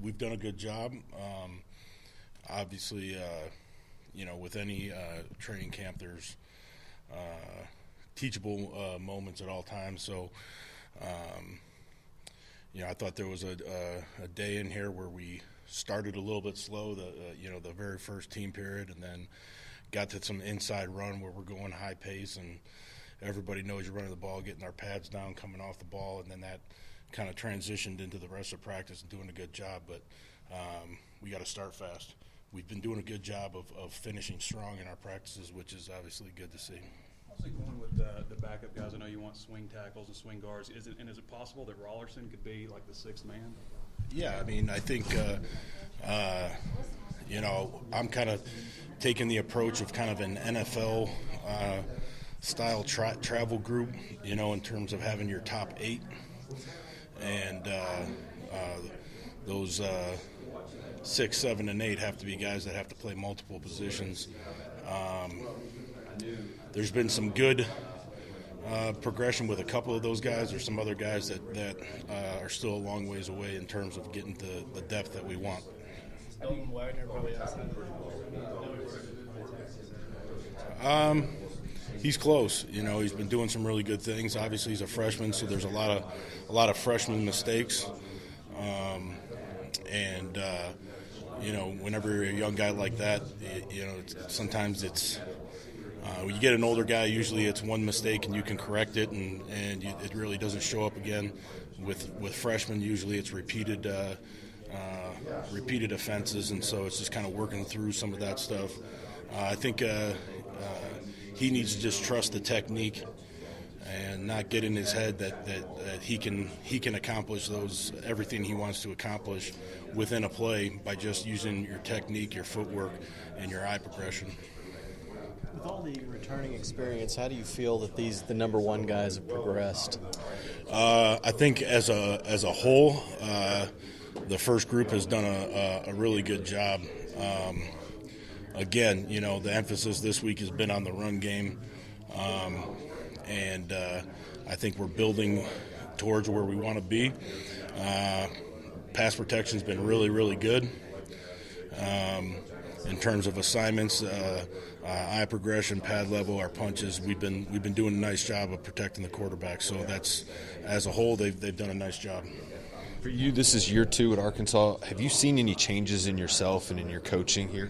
we've done a good job. Obviously, with any training camp, there's teachable moments at all times. So, I thought there was a day in here where we started a little bit slow, the very first team period, and then got to some inside run where we're going high pace, and everybody knows you're running the ball, getting our pads down, coming off the ball, and then that kind of transitioned into the rest of practice and doing a good job. But we got to start fast. We've been doing a good job of finishing strong in our practices, which is obviously good to see. How's it going with the backup guys? I know you want swing tackles and swing guards. Is it possible that Rollerson could be like the sixth man? Yeah, I mean, I think, I'm kind of taking the approach of kind of an NFL style travel group, in terms of having your top 8. And those 6, 7, and 8 have to be guys that have to play multiple positions. There's been some good progression with a couple of those guys. There's some other guys that are still a long ways away in terms of getting to the depth that we want. He's close. He's been doing some really good things. Obviously, he's a freshman, so there's a lot of freshman mistakes. Whenever you're a young guy like that, sometimes it's when you get an older guy, usually it's one mistake and you can correct it, and it really doesn't show up again. With freshmen, usually it's repeated offenses, and so it's just kind of working through some of that stuff. I think he needs to just trust the technique and not get in his head that he can accomplish everything he wants to accomplish within a play by just using your technique, your footwork, and your eye progression. With all the returning experience, how do you feel that the number one guys have progressed? I think as a whole, the first group has done a really good job. Again, the emphasis this week has been on the run game, and I think we're building towards where we want to be. Pass protection's been really, really good. In terms of assignments, eye progression, pad level, our punches, we've been doing a nice job of protecting the quarterback. So that's, as a whole, they've done a nice job. For you, this is year 2 at Arkansas. Have you seen any changes in yourself and in your coaching here?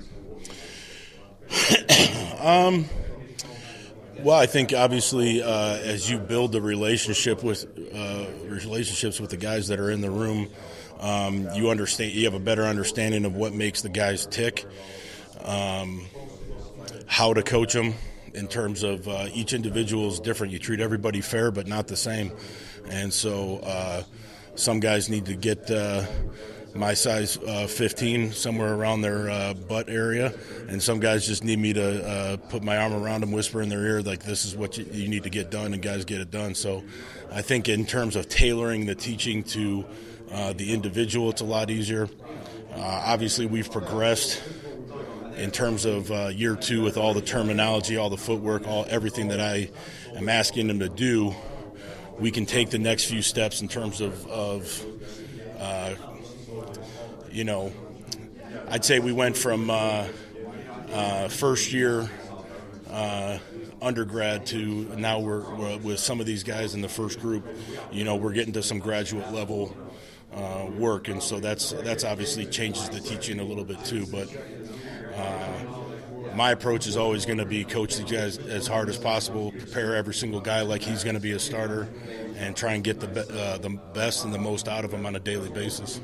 Well, I think obviously as you build the relationships with the guys that are in the room, you have a better understanding of what makes the guys tick, how to coach them in terms of each individual is different. You treat everybody fair but not the same, and so some guys need to get my size 15 somewhere around their butt area, and some guys just need me to put my arm around them, whisper in their ear like this is what you need to get done, and guys get it done. So I think in terms of tailoring the teaching to the individual, it's a lot easier. Obviously we've progressed in terms of year 2 with all the terminology, all the footwork, everything that I am asking them to do. We can take the next few steps in terms of I'd say we went from first year undergrad to now we're with some of these guys in the first group, we're getting to some graduate level work, and so that's obviously changes the teaching a little bit too. But my approach is always going to be coach the guys as hard as possible, prepare every single guy like he's going to be a starter, and try and get the best and the most out of them on a daily basis.